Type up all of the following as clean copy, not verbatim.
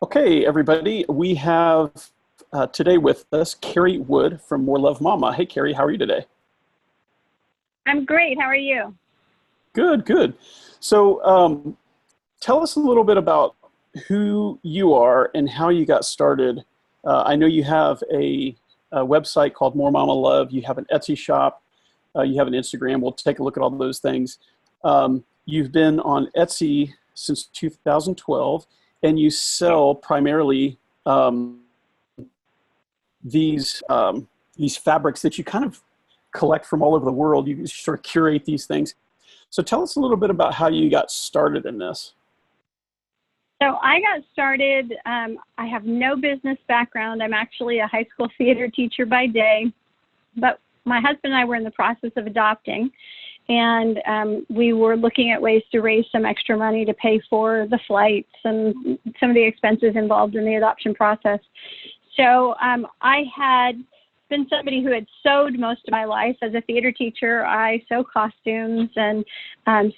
Okay, everybody, we have today with us Carrie Wood from More Love Mama. Hey, Carrie, how are you today? I'm great. How are you? Good, good. So, tell us a little bit about who you are and how you got started. I know you have a website called More Mama Love. You have an Etsy shop. You have an Instagram. We'll take a look at all those things. You've been on Etsy since 2012, and you sell primarily these these fabrics that you kind of collect from all over the world. You sort of curate these things. So tell us a little bit about how you got started in this. So I got started, I have no business background. I'm actually a high school theater teacher by day, but my husband and I were in the process of adopting, and we were looking at ways to raise some extra money to pay for the flights and some of the expenses involved in the adoption process. So I had been somebody who had sewed most of my life. As a theater teacher, I sew costumes, and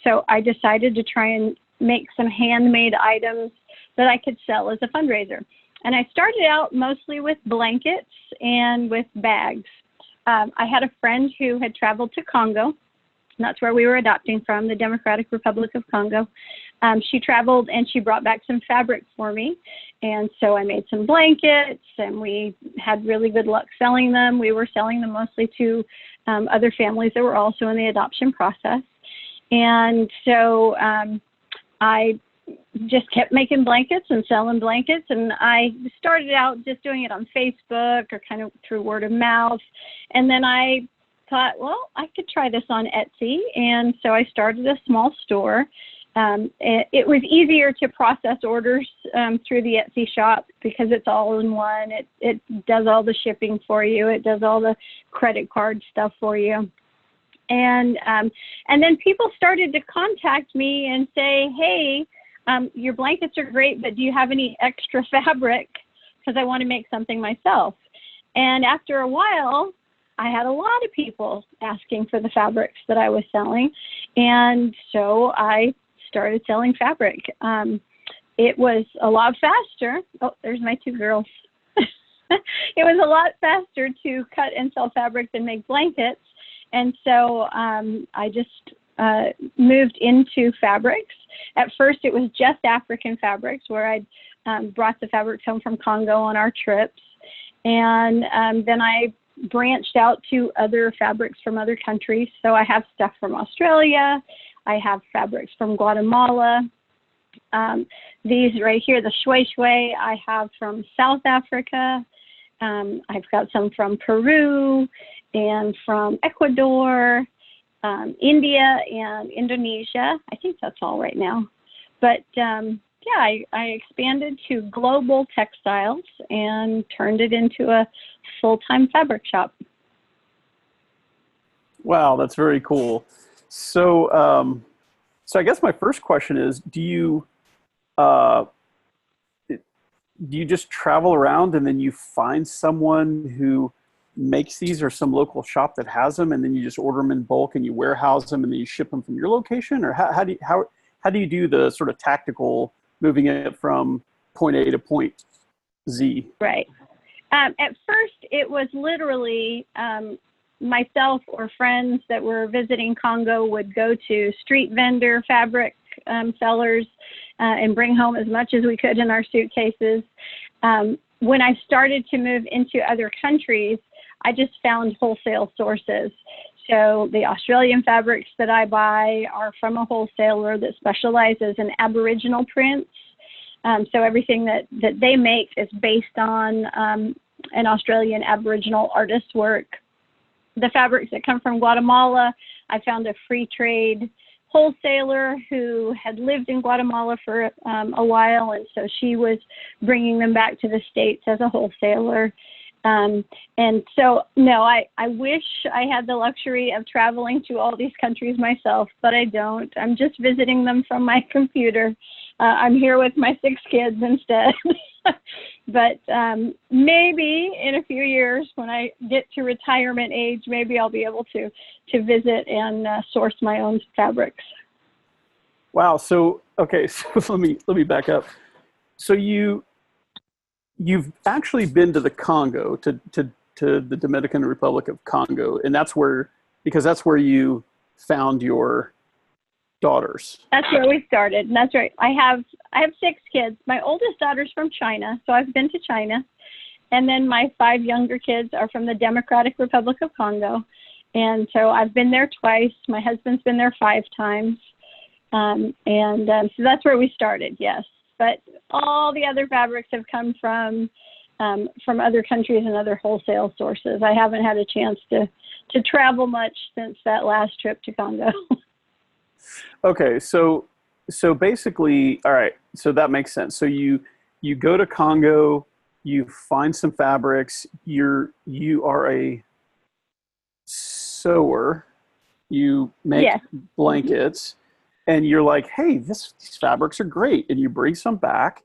so I decided to try and make some handmade items that I could sell as a fundraiser. And I started out mostly with blankets and with bags. I had a friend who had traveled to Congo. That's where we were adopting from, the Democratic Republic of Congo. She traveled and she brought back some fabric for me. And so I made some blankets, and we had really good luck selling them. We were selling them mostly to other families that were also in the adoption process. And so I just kept making blankets and selling blankets. And I started out just doing it on Facebook or kind of through word of mouth. And then I thought, well, I could try this on Etsy. And so I started a small store. It was easier to process orders through the Etsy shop because it's all in one. It does all the shipping for you. It does all the credit card stuff for you. And then people started to contact me and say, hey, your blankets are great, but do you have any extra fabric? Because I want to make something myself. And after a while, I had a lot of people asking for the fabrics that I was selling. And so I started selling fabric. It was a lot faster. Oh, there's my two girls. It was a lot faster to cut and sell fabric than make blankets. And so I just moved into fabrics. At first, it was just African fabrics, where I'd brought the fabrics home from Congo on our trips. And then I branched out to other fabrics from other countries. So I have stuff from Australia. I have fabrics from Guatemala. These right here, the shui shui, I have from South Africa. I've got some from Peru and from Ecuador, India and Indonesia. I think that's all right now. But yeah, I expanded to global textiles and turned it into a full-time fabric shop. Wow, that's very cool. So, so I guess my first question is, uh, do you just travel around and then you find someone who makes these, or some local shop that has them, and then you just order them in bulk and you warehouse them and then you ship them from your location? Or how do you do the sort of tactical moving it from point A to point Z? Right. At first, it was literally myself or friends that were visiting Congo would go to street vendor fabric sellers and bring home as much as we could in our suitcases. When I started to move into other countries, I just found wholesale sources. So the Australian fabrics that I buy are from a wholesaler that specializes in Aboriginal prints. So everything that they make is based on an Australian Aboriginal artist's work. The fabrics that come from Guatemala, I found a free trade wholesaler who had lived in Guatemala for a while, and so she was bringing them back to the States as a wholesaler. And so, no, I wish I had the luxury of traveling to all these countries myself, but I don't. I'm just visiting them from my computer. I'm here with my 6 kids instead. But maybe in a few years, when I get to retirement age, maybe I'll be able to visit and source my own fabrics. Wow. So, okay. So let me back up. So you've actually been to the Congo, to the Dominican Republic of Congo, and that's where you found your daughters. That's where we started. And that's right. I have 6 kids. My oldest daughter's from China, so I've been to China. And then my 5 younger kids are from the Democratic Republic of Congo. And so I've been there twice. My husband's been there 5 times. So that's where we started, yes. But all the other fabrics have come from other countries and other wholesale sources. I haven't had a chance to travel much since that last trip to Congo. Okay, so basically, all right, so that makes sense. So you go to Congo, you find some fabrics, you are a sewer, you make Yes. blankets, and you're like, hey, these fabrics are great, and you bring some back,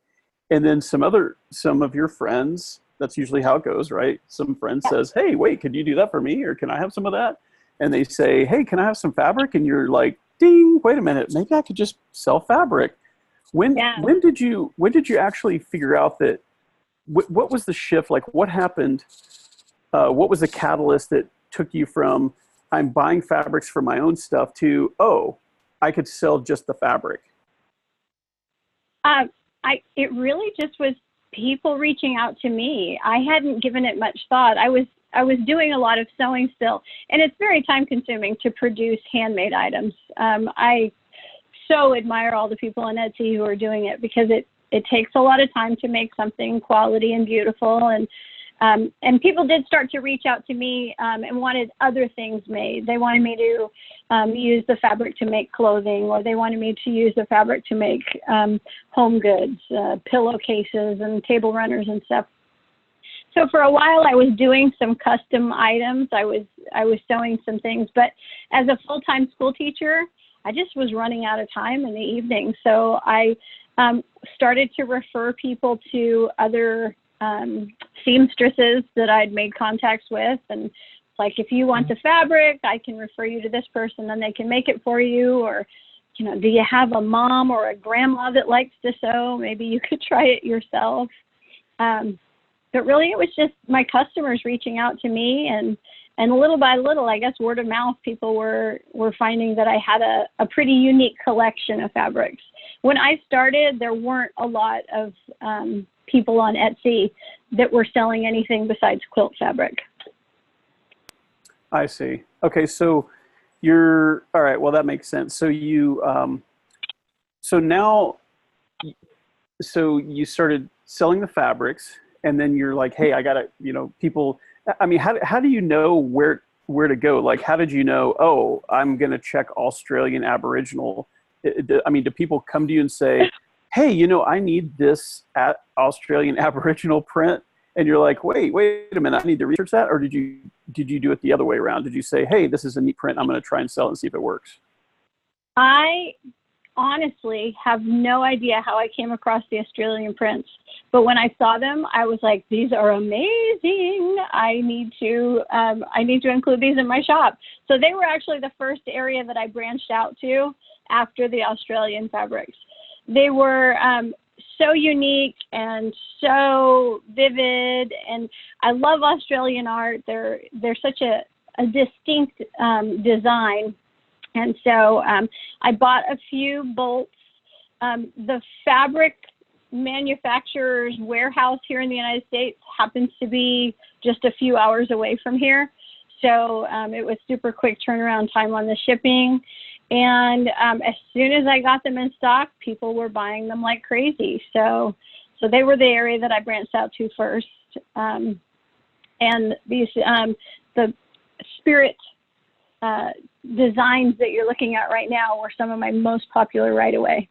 and then some of your friends, that's usually how it goes, right? Some friend says, hey, wait, could you do that for me, or can I have some of that? And they say, hey, can I have some fabric? And you're like, ding, wait a minute, maybe I could just sell fabric. When did you actually figure out that? What was the shift? Like, what happened? What was the catalyst that took you from I'm buying fabrics for my own stuff to, oh, I could sell just the fabric? It really just was people reaching out to me. I hadn't given it much thought. I was doing a lot of sewing still, and it's very time consuming to produce handmade items. I so admire all the people on Etsy who are doing it, because it takes a lot of time to make something quality and beautiful. And people did start to reach out to me and wanted other things made. They wanted me to use the fabric to make clothing, or they wanted me to use the fabric to make home goods, pillowcases and table runners and stuff. So for a while I was doing some custom items. I was sewing some things, but as a full-time school teacher, I just was running out of time in the evening. So I started to refer people to other seamstresses that I'd made contacts with, and like, if you want the fabric, I can refer you to this person and they can make it for you. Or, do you have a mom or a grandma that likes to sew? Maybe you could try it yourself. But really, it was just my customers reaching out to me, and little by little, I guess word of mouth, people were finding that I had a pretty unique collection of fabrics. When I started, there weren't a lot of people on Etsy that were selling anything besides quilt fabric. I see. Okay, so you're all right. Well, that makes sense. So you you started selling the fabrics, and then you're like, hey, I gotta, people. I mean, how do you know where to go? Like, how did you know? Oh, I'm gonna check Australian Aboriginal. I mean, do people come to you and say, hey, I need this Australian Aboriginal print? And you're like, wait a minute, I need to research that? Or did you do it the other way around? Did you say, hey, this is a neat print, I'm going to try and sell it and see if it works? I honestly have no idea how I came across the Australian prints. But when I saw them, I was like, these are amazing. I need to include these in my shop. So they were actually the first area that I branched out to after the Australian fabrics. They were so unique and so vivid, and I love Australian art. They're such a distinct design, and so I bought a few bolts. The fabric manufacturer's warehouse here in the United States happens to be just a few hours away from here, so it was super quick turnaround time on the shipping. And as soon as I got them in stock, people were buying them like crazy. So they were the area that I branched out to first. And these the spirit designs that you're looking at right now were some of my most popular right away.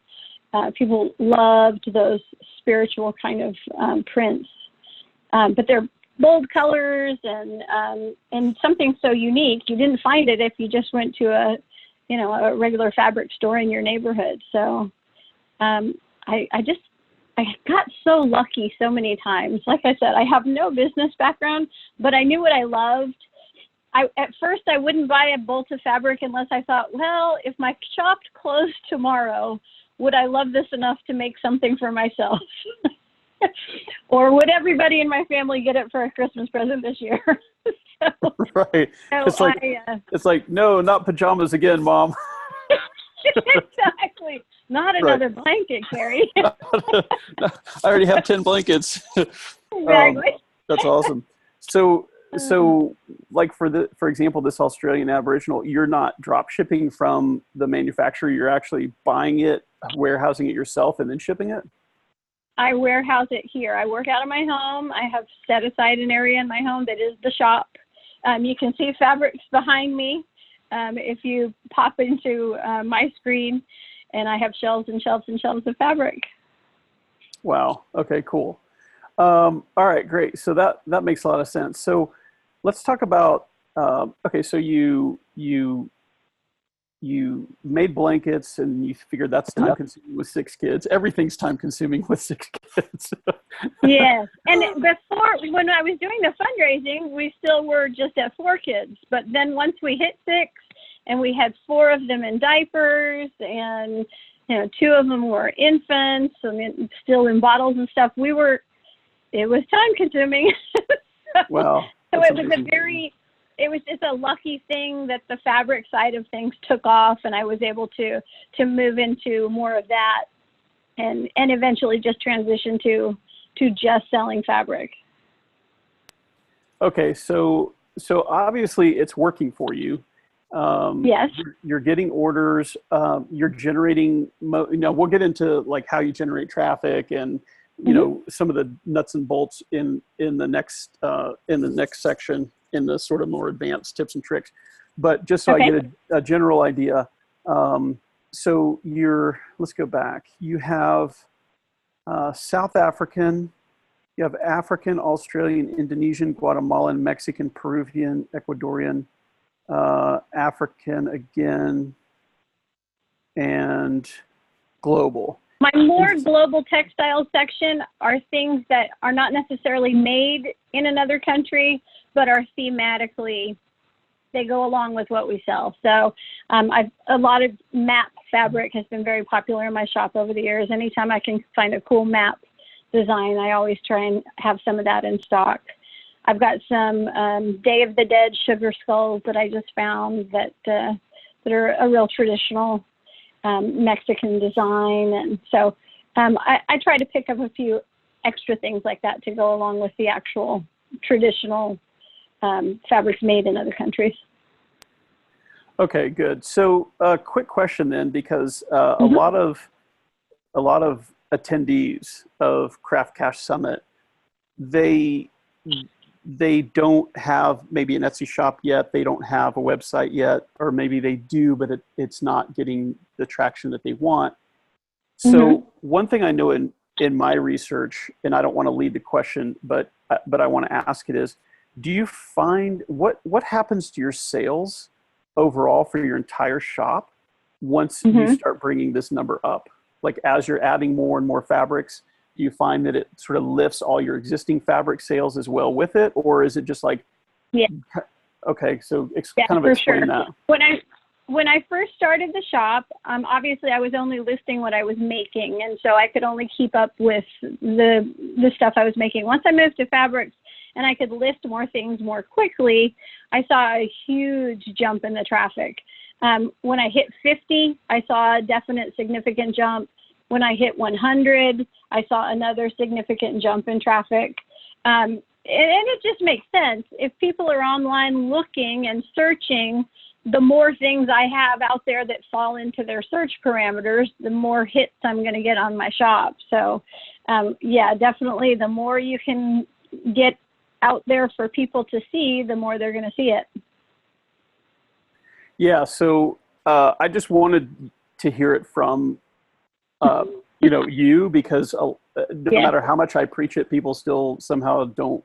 People loved those spiritual kind of prints, but they're bold colors and something so unique. You didn't find it if you just went to a regular fabric store in your neighborhood. So I got so lucky so many times. Like I said, I have no business background, but I knew what I loved. At first, I wouldn't buy a bolt of fabric unless I thought, well, if my shop closed tomorrow, would I love this enough to make something for myself? Or would everybody in my family get it for a Christmas present this year? so, Right. so It's like, no, not pajamas again, Mom. exactly. Not Right. another blanket, Carrie. I already have 10 blankets. Um, Exactly. that's awesome. So like for example, this Australian Aboriginal, you're not drop shipping from the manufacturer. You're actually buying it, warehousing it yourself, and then shipping it. I warehouse it here. I work out of my home. I have set aside an area in my home that is the shop. You can see fabrics behind me if you pop into my screen, and I have shelves and shelves and shelves of fabric. Wow. Okay, cool. All right, great. So that makes a lot of sense. So let's talk about, okay, so you made blankets and you figured that's time consuming with 6 kids. Everything's time consuming with 6 kids. Yes. And before, when I was doing the fundraising, we still were just at 4 kids. But then once we hit 6 and we had 4 of them in diapers and, 2 of them were infants, still in bottles and stuff, it was time consuming. Wow. So it was it was just a lucky thing that the fabric side of things took off, and I was able to move into more of that and eventually just transition to just selling fabric. Okay, so obviously it's working for you. Yes. You're getting orders. You're generating. We'll get into like how you generate traffic and some of the nuts and bolts in the next section, in the sort of more advanced tips and tricks. But just so I get a general idea, so let's go back. You have South African, you have African, Australian, Indonesian, Guatemalan, Mexican, Peruvian, Ecuadorian, African again, and global. My more global textile section are things that are not necessarily made in another country, but are thematically, they go along with what we sell. So a lot of map fabric has been very popular in my shop over the years. Anytime I can find a cool map design, I always try and have some of that in stock. I've got some Day of the Dead sugar skulls that I just found that are a real traditional Mexican design. And so I try to pick up a few extra things like that to go along with the actual traditional fabrics made in other countries. Okay, good. So quick question then, because a lot of attendees of Craft Cash Summit, they don't have maybe an Etsy shop yet, they don't have a website yet, or maybe they do, but it's not getting the traction that they want. So one thing I know in my research, and I don't want to lead the question, but I want to ask it is, do you find what happens to your sales overall for your entire shop once you start bringing this number up? Like as you're adding more and more fabrics, do you find that it sort of lifts all your existing fabric sales as well with it? Or is it just like, okay, so kind of explain that. When I first started the shop, obviously I was only listing what I was making. And so I could only keep up with the stuff I was making. Once I moved to fabrics and I could list more things more quickly, I saw a huge jump in the traffic. When I hit 50, I saw a definite significant jump. When I hit 100, I saw another significant jump in traffic. And it just makes sense. If people are online looking and searching, the more things I have out there that fall into their search parameters, the more hits I'm going to get on my shop. So, yeah, definitely the more you can get out there for people to see, the more they're going to see it. Yeah, so I just wanted to hear it from you, because no matter how much I preach it, people still somehow don't.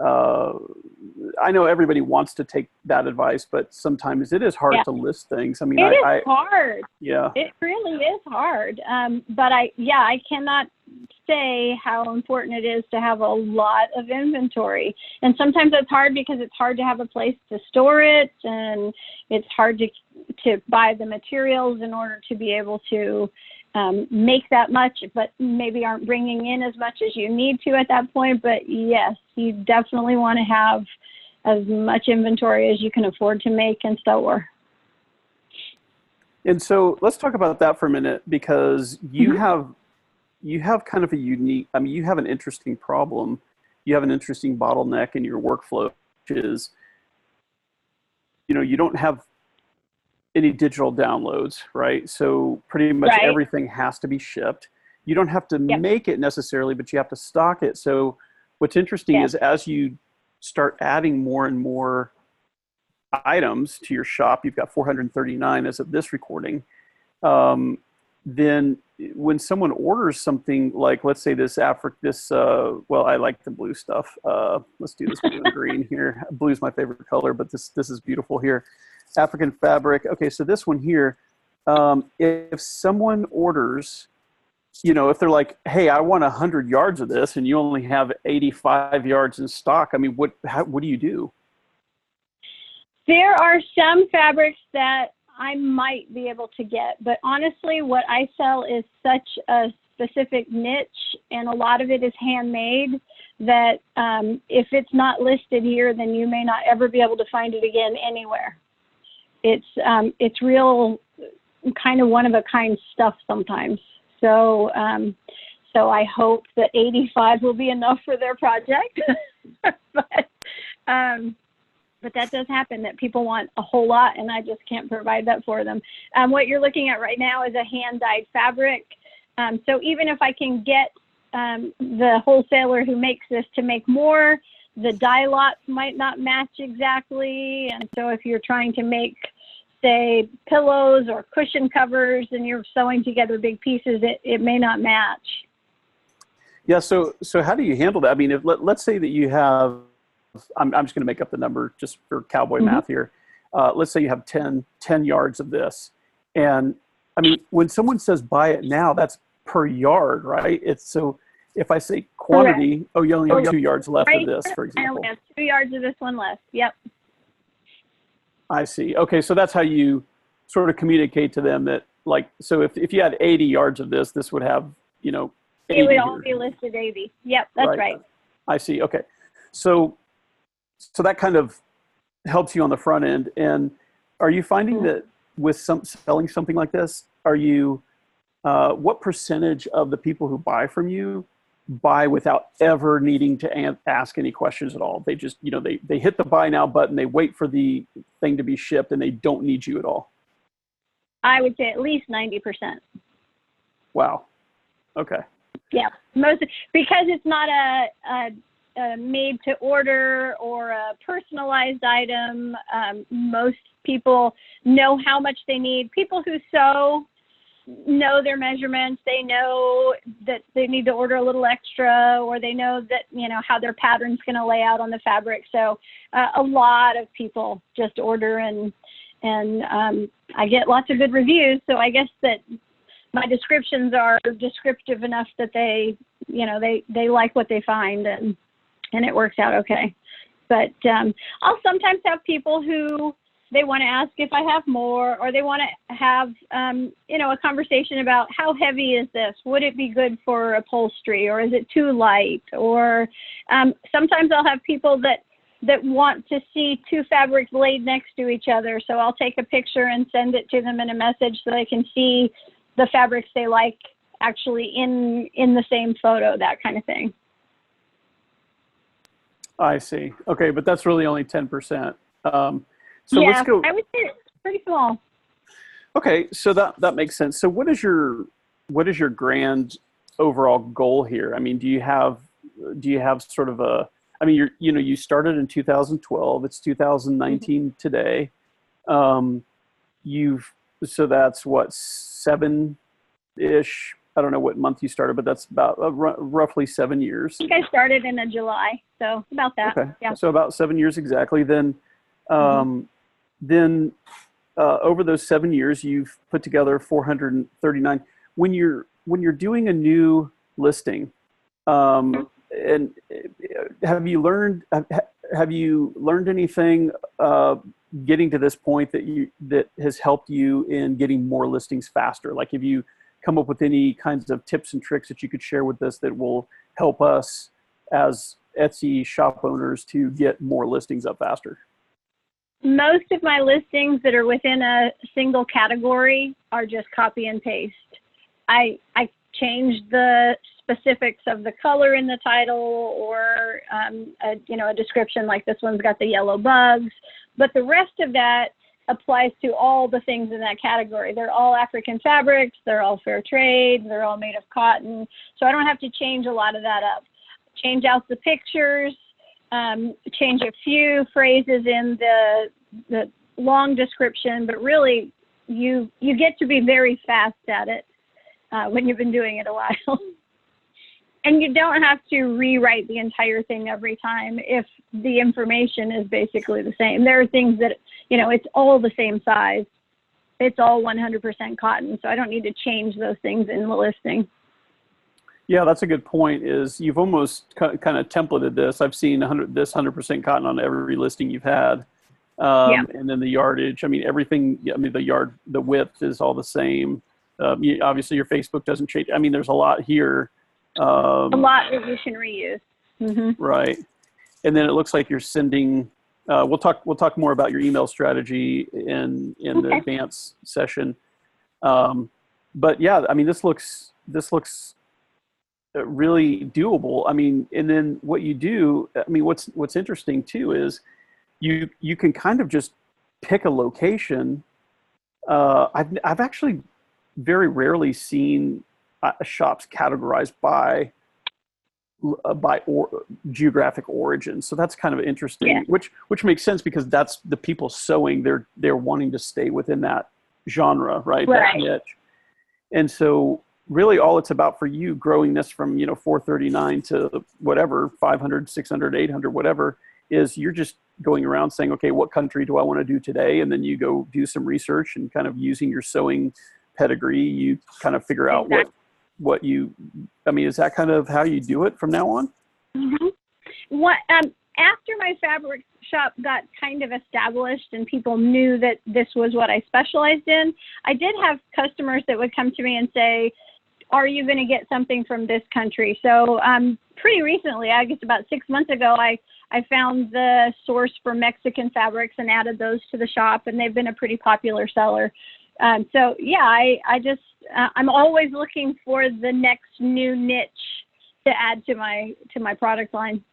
I know everybody wants to take that advice, but sometimes it is hard to list things. I mean, it is hard. Yeah, it really is hard. But I cannot say how important it is to have a lot of inventory. And sometimes it's hard because it's hard to have a place to store it, and it's hard to buy the materials in order to be able to make that much, but maybe aren't bringing in as much as you need to at that point. But yes, you definitely want to have as much inventory as you can afford to make and store. And so let's talk about that for a minute, because you have kind of a unique, I mean, you have an interesting problem. You have an interesting bottleneck in your workflow, which is, you don't have any digital downloads, right? So pretty much everything has to be shipped. You don't have to make it necessarily, but you have to stock it. So what's interesting is, as you start adding more and more items to your shop, you've got 439 as of this recording, then when someone orders something like, let's say this well, I like the blue stuff. Let's do this blue and green here. Blue is my favorite color, but this is beautiful here. African fabric. Okay, so this one here, if someone orders, if they're like, hey, I want 100 yards of this, and you only have 85 yards in stock, I mean, what do you do? There are some fabrics that I might be able to get, but honestly, what I sell is such a specific niche, and a lot of it is handmade, that if it's not listed here, then you may not ever be able to find it again anywhere. It's real kind of one of a kind stuff sometimes. So I hope that 85 will be enough for their project. But that does happen, that people want a whole lot, and I just can't provide that for them. What you're looking at right now is a hand-dyed fabric. So even if I can get the wholesaler who makes this to make more, the dye lots might not match exactly. And so if you're trying to make, say, pillows or cushion covers, and you're sewing together big pieces, it may not match. Yeah, so how do you handle that? I mean, let's say that you have, I'm just going to make up the number just for cowboy math here. Let's say you have 10 yards of this. And I mean, when someone says buy it now, that's per yard, right? It's so if I say quantity, correct. Oh, you only have 2 yards left of this, for example. I only have 2 yards of this one left. Yep. I see. Okay, so that's how you sort of communicate to them that, like, so if you had 80 yards of this, this would have, 80 it would all be listed 80. Yep, that's right. I see. Okay. So that kind of helps you on the front end. And are you finding that with selling something like this, are you, what percentage of the people who buy from you buy without ever needing to ask any questions at all? They just, they hit the buy now button, they wait for the thing to be shipped, and they don't need you at all? I would say at least 90%. Wow. Okay. Yeah, because it's not a made to order or a personalized item. Most people know how much they need. People who sew know their measurements. They know that they need to order a little extra, or they know that, how their pattern's going to lay out on the fabric. So a lot of people just order, and I get lots of good reviews. So I guess that my descriptions are descriptive enough that they like what they find, and it works out okay. But I'll sometimes have people who they want to ask if I have more, or they want to have, a conversation about how heavy is this? Would it be good for upholstery, or is it too light? Or sometimes I'll have people that want to see 2 fabrics laid next to each other. So I'll take a picture and send it to them in a message so they can see the fabrics they like actually in the same photo, that kind of thing. I see. Okay, but that's really only 10%. So yeah, let's go. I would say it's pretty small. Okay, so that makes sense. So what is your grand overall goal here? I mean, do you have sort of a, I mean, you started in 2012. It's 2019 today. So that's what, 7-ish. I don't know what month you started, but that's about roughly 7 years. I think I started in July, so about that. Okay, yeah. So about 7 years exactly. Then, over those 7 years, you've put together 439. When you're doing a new listing, and have you learned anything getting to this point that has helped you in getting more listings faster? Like, have you come up with any kinds of tips and tricks that you could share with us that will help us as Etsy shop owners to get more listings up faster? Most of my listings that are within a single category are just copy and paste. I changed the specifics of the color in the title, or a description like this one's got the yellow bugs, but the rest of that applies to all the things in that category. They're all African fabrics, they're all fair trade, they're all made of cotton, so I don't have to change a lot of that up. Change out the pictures, change a few phrases in the long description, but really you get to be very fast at it when you've been doing it a while. And you don't have to rewrite the entire thing every time if the information is basically the same. There are things that, it's all the same size. It's all 100% cotton, so I don't need to change those things in the listing. Yeah, that's a good point, is you've almost kind of templated this. I've seen this 100% cotton on every listing you've had. Yeah. And then the yardage, everything, the width is all the same. Obviously your Facebook doesn't change. There's a lot here. A lot that you can reuse. Mm-hmm. Right. And then it looks like you're sending, we'll talk more about your email strategy in Okay. the advanced session. But yeah, this looks really doable. And then what you do, what's interesting too is you can kind of just pick a location. I've actually very rarely seen shops categorized by geographic origin. So that's kind of interesting, Yeah. which makes sense, because that's the people sewing. They're wanting to stay within that genre, right? That niche. And so really all it's about for you growing this from, 439 to whatever, 500, 600, 800, whatever, is you're just going around saying, okay, what country do I want to do today? And then you go do some research, and kind of using your sewing pedigree, you kind of figure out what you, is that kind of how you do it from now on? Mm-hmm. After my fabric shop got kind of established and people knew that this was what I specialized in, I did have customers that would come to me and say, are you going to get something from this country? So pretty recently, I guess about 6 months ago, I found the source for Mexican fabrics and added those to the shop, and they've been a pretty popular seller. So yeah, I'm always looking for the next new niche to add to my product line.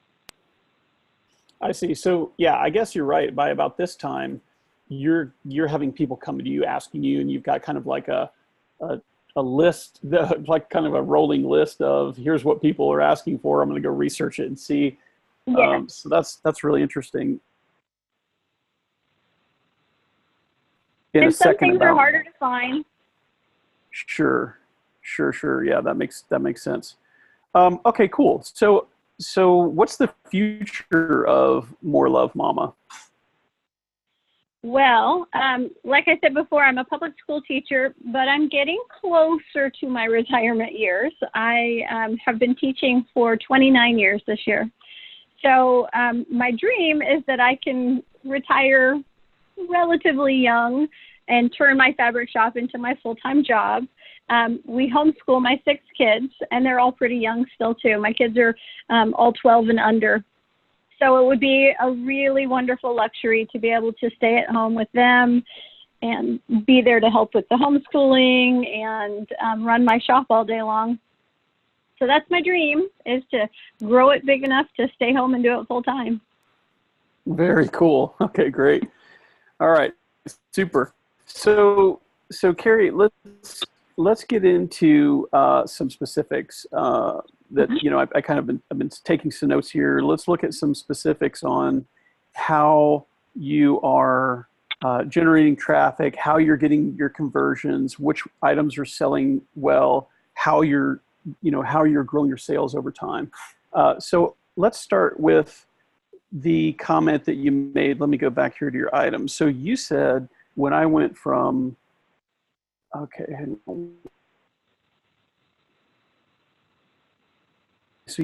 I see. So yeah, I guess you're right. By about this time, you're having people come to you asking you, and you've got kind of like a list, like kind of a rolling list of, here's what people are asking for. I'm going to go research it and see. Yeah. So that's really interesting. And some things are harder to find. Sure. Yeah, that makes sense. Okay, cool. So what's the future of More Love Mama? Well, like I said before, I'm a public school teacher, but I'm getting closer to my retirement years. I have been teaching for 29 years this year. So my dream is that I can retire relatively young and turn my fabric shop into my full-time job. We homeschool my 6 kids, and they're all pretty young still too. My kids are all 12 and under. So it would be a really wonderful luxury to be able to stay at home with them and be there to help with the homeschooling and run my shop all day long. So that's my dream, is to grow it big enough to stay home and do it full time. Very cool. Okay, great. All right, super. So Carrie, let's get into some specifics that, I kind of I've been taking some notes here. Let's look at some specifics on how you are generating traffic, how you're getting your conversions, which items are selling well, how you're growing your sales over time. So let's start with the comment that you made. Let me go back here to your items. So you said, when I went from, okay, hang on. So